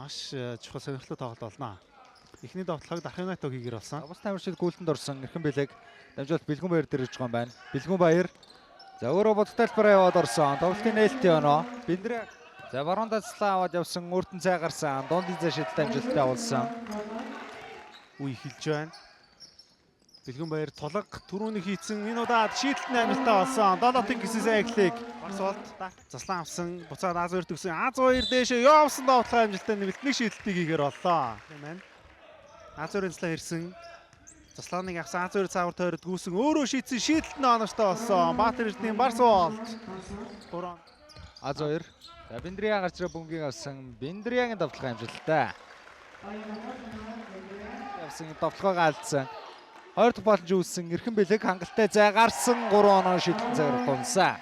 маш чухал сонирхолтой тоглолт болно. Эхний довтлогод Архимнайт хийгэр болсон. Бус тамирчид гүйлтэнд орсон эрхэм бэлэг дамжуулт Бэлгүн Баяр дээр ирж байгаа юм байна. Бэлгүн Баяр за өөрөө бодтой талбараа яваад орсон. Тоглолтын нээлттэй оноо. Биндрэ за баруун дацлаа аваад явсан өөртөн цай гарсан. Дунд дизэ шидэлтэй амжилттай явуулсан. Үе эхэлж байна. Бэлгүн Баяр тулга түрүүний хийцэн энэ удаад шийдэлтний амжилттай болсон. Долотын гисэсээ эхлэх. Барс болт заслан авсан. Буцаад А2 төгсөн. А2 дээшээ явсан довтлогоо амжилттай нэмэлтний шийдэлтийг хийгэр боллоо. Тийм ээ. А2-ын заслаа ирсэн. Заслааныг авсан А2 цаавар тойрод гүйсэн. Өөрөө шийдсэн шийдэлтний оноостой болсон. Баатар Эрдэнийн Барс болт. А2 за Биндрия гарч ирээ бөмбөгийг авсан. Биндриагийн довтлогоо амжилттай. Явсан довтлогоо алдсан. Хоёр дахь боломж үүссэн эрхэм бэлэг хангалттай зай гарсан 3 оноо шийдэлтэн цагаар тунсан.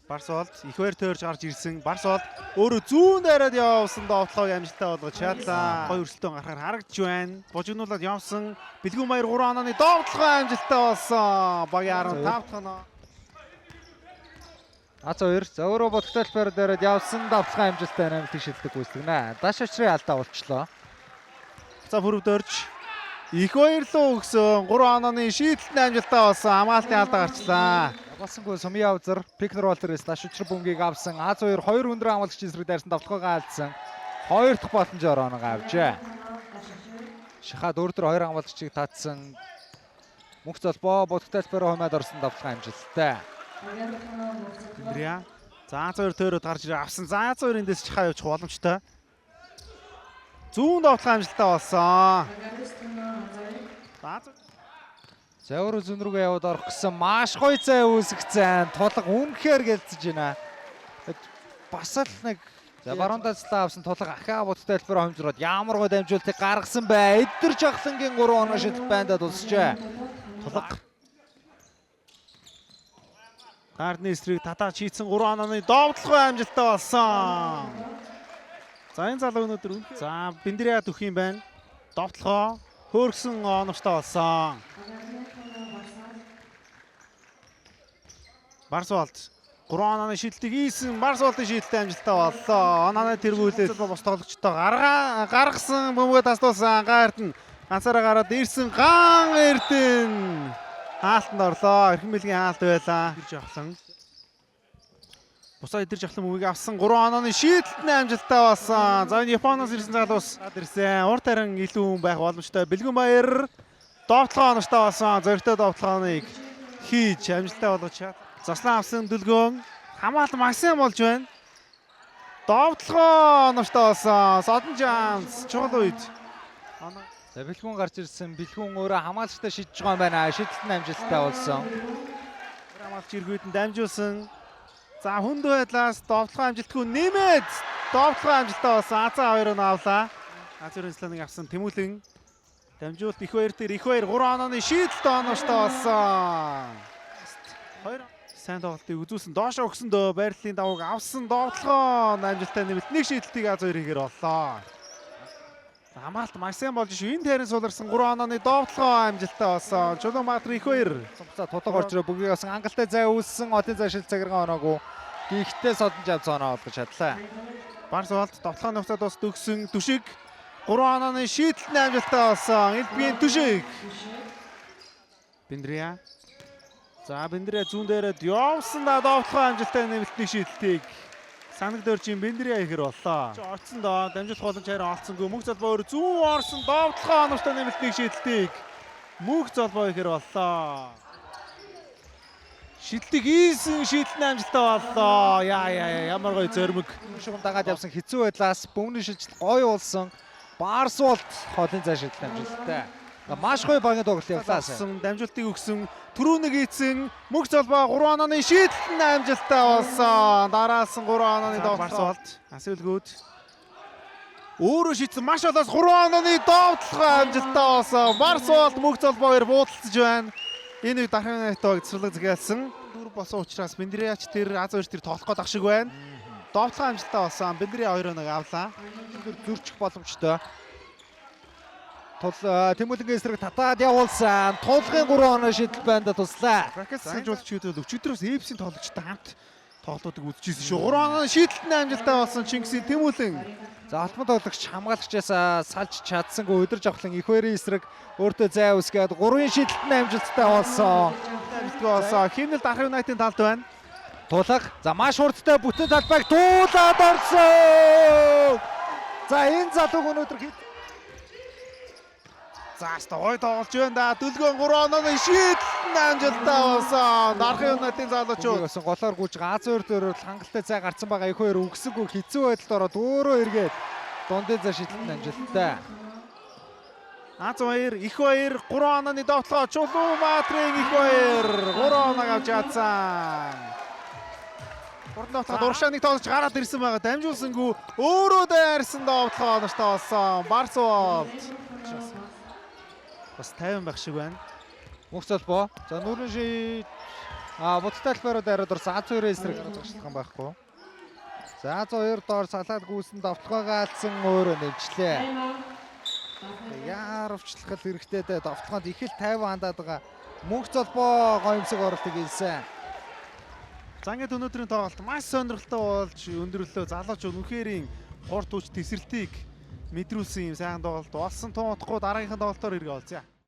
Барс болт их баяр тойрж гарч ирсэн. Барс болт өөрөө зүүн дайраад явсан довтлогоо амжилттай болгож чадлаа. Гоё өрсөлдөөн гарахаар харагдж байна. Божигнуулаад явсан. Бэлгүн Баяр 3 онооны довтлогоо амжилттай болсон. Багийн 15 дахь оноо. А2 за өөрөө бодтой талбар дээрээ явсан довтлогоо амжилттай нэмэлт шийдэлтийг гүйцэтгэнэ. Даш очрын алдаа болчлоо. За бүрв дөрж их баярлуу өгсөн 3 онооны шийдэлтний амжилттай болсон. Хамгаалтын алдаа гарчлаа. Болсонгүй Сумья Авзар Пикнер Волтерээс даш очрын бөмбөгийг авсан. А2 2 өндөр амгалагч эсрэг дайрсан довтлогоо алдсан. Хоёр дахь боломжоор оноогоо авчээ. Шахаад өөртөө хоёр амгалагчийг татсан. Мөнх золбоо бодтой талбараа хумаад орсон довтлогоо амжилттай. Биндрия. За А2 тойроод гарч ирээ авсан. За А2 эндээс чахаа явуучих боломжтой. Зүүн довтлогоо амжилттай болсон. За өөрөө зүүн рүүгээ яваад орох гэсэн маш гоё зай үүсгэсэн. Тулга үнэхээр гэлцэж байна. Бас л нэг за баруун дацлаа авсан тулга ахаа бодтой талбараа хомжроод ямар гоё дамжуултыг гаргасан бай. Эдгэр жахлангийн 3 оноо шидэлт байндаа дуусчээ. Тулга Гардны эсрэг татаж хийцэн 3 онооны довтлогоо амжилттай болсон. За энэ залуу өнөөдөр за Биндрия төх юм байна. Довтлогоо хөөргсөн оновчтой болсон. Барс болт 3 онооны шийдэлтийг хийсэн. Барс болтын шийдэлтэй амжилттай боллоо. Онооны тэргүүлээд бос тоглогчтой гаргасан бөмбөгөө таслуулсан Гаардн ганцаараа гараад ирсэн Ган Эрдэнэ хаалтанд орлоо. Эрхэм бэлгийн хаалт байлаа. Ирж авсан. Бусаа идэрж авсан мөвийг авсан 3 онооны шийдэлтний амжилттай болсон. За энэ Японоос ирсэн залуус ирсэн. Урт харин илүү хүн байх боломжтой. Бэлгүн Баяр довтлогоо оноостой болсон. Зоригтой довтлогооныг хийж амжилттай болгож чад. Заслан авсан Дүлгөөн хамгаалт Максим болж байна. Довтлогоо оноостой болсон. Содон Жанс чухал үед. За Бэлгүн гарч ирсэн. Бэлгүн өөрөө хамгаалагчтай шидэж байгаа юм байна. Шидэлтний амжилттай болсон. Хамгаалагч иргүйд нь дамжуулсан. За хүнд байдлаас довтлогоо амжилтгүй нэмээд довтлогоо амжилттай болсон. Азаа 2 оноо авлаа. А2 сланыг авсан Тэмүүлэн дамжуулт их баяр дээр их баяр 3 онооны шийдэлт оноостой болсон. 2 сайн тоглолтыг үзүүлсэн. Доошоо өгсөндөө байрлалын давууг авсан довтлогоо амжилттай нэмэлт нэг шийдэлтийг А2 хийгэр боллоо. Хамгаалт Максим болж шүү. Энэ тайрын суларсан 3 онооны довтлогоо амжилттай болсон. Чулуун Баатар их баяр. За тутаг орж ирээ бүгийг авсан хангалттай зай үүссэн. Одын зай шил цагиргаа оноогүй. Гэхдээ Содон Жанс оноо олгож чадлаа. Барс болт довтлогооны хугацаанд бас төгсөн түшиг 3 онооны шийдэлтний амжилттай болсон. Элбгийн түшиг. Биндрия. За Биндрия зүүн дээрээ явсан довтлогоо амжилттай нэмэлтний шийдэлтийг санаг дөржийн Биндрия ихэр боллоо. Орцсон доо дамжуулах боломж харин олцсонгүй. Мөнх золбоо өөр зүүн орсон довтлогоо оноостой нэмэлтний шийдэлтийг мөнх золбоо ихэр боллоо. Шидэлтийг ийсэн шийдэлтний амжилттай боллоо. Ямар гоё зоримог. Шугам дагаад явсан хэцүү байдлаас бөмбөгийн шилжилт гоё болсон. Барс болт хоолын зай шидэлт амжилттай. Маш гоё багийн тоглолт явлаа. Дамжуултыг өгсөн түрүүнийг ийцэн мөнх золбоо 3 онооны шийдэлтний амжилттай болсон. Дараас нь 3 онооны довтлогоо болт. Асуулгууд өөрөө шийдсэн маш олоос 3 онооны довтлогоо амжилттай болсон. Барс болт мөнх золбоогоор буудалцаж байна. Энэ үед Архимнайт цэцэрлэг згээлсэн. Дөрв болсон учраас Биндрияч тэр А2 тэр тоглох гээд ах шиг байна. Довтлогоо амжилттай болсон. Биндрия 2 оног авлаа. Зүрчих боломжтой. Тэмүүлэнгийн эсрэг татаад явуулсан. Тулгын 3 оноо шидэл байндаа туслаа. Ракет сэлжүүлэгчид өчигдрөөс Эпсийн тоглогчтой хамт тоглолтуудыг үзчихсэн шүү. 3 онооны шийдэлтний амжилттай болсон Чингисийн Тэмүүлэн. За алтман тоглогч хамгаалагчаас салж чадсангүй өдөрж авахлан их хоёрын эсрэг өөртөө зай үсгээд 3-ын шийдэлтний амжилттай болсон. Амжилттай болсон. Химнэл Дархан Юнайтед талд байна. Тулах. За маш хурдтай бүтэн талбайг туулаад орсон. За энэ залууг өнөөдөр За гой тоглож байна да. Дүлгөөн 3 онооны шийдэлтний амжилттай болсон. Дархан Юнайтед залуучууд болсон голоор гүйж Аз өөр дөөрөөр хангалттай цай гарсан байгаа их хоёр үгсэгүй хэцүү байдалд ороод өөрөө эргээд дундын зай шийдэлтний амжилттай. Аз хоёр, их хоёр 3 онооны довтлогоо Чулуумбаатрын их хоёр 3 оноог авч чадсан. Урд довтлогоо урагшааныг тоглож гараад ирсэн байгаа. Дамжуулсангүй өөрөө дайрсан довтлогоо нартай болсон. Барсуулт. Бас 50 байх шиг байна. Мөнх цолбоо. За нүүрэн ший будалтай талбайруу дайраад орсон Аз хоёрын эсрэг гаргачлах юм байхгүй. За Аз хоёр доор салаад гүйсэн довтлогоо алдсан өөрөө нэмчлээ. Яаравчлах хэрэгтэй дээ. Довтлогоонд их л 50 хандаад байгаа. Мөнх цолбоо гоёмсог оролтыг хийсэн. За ингээд өнөөдрийн тоглолт маш сонирхолтой болж өндөрлөө. Залуучууд үнэхэрийн хурд хүч тесрэлтийг мэдрүүлсэн юм сайхан тоглолт болсон. Тун утгагүй дараагийнхаа тоглолтоор иргэ олзъя.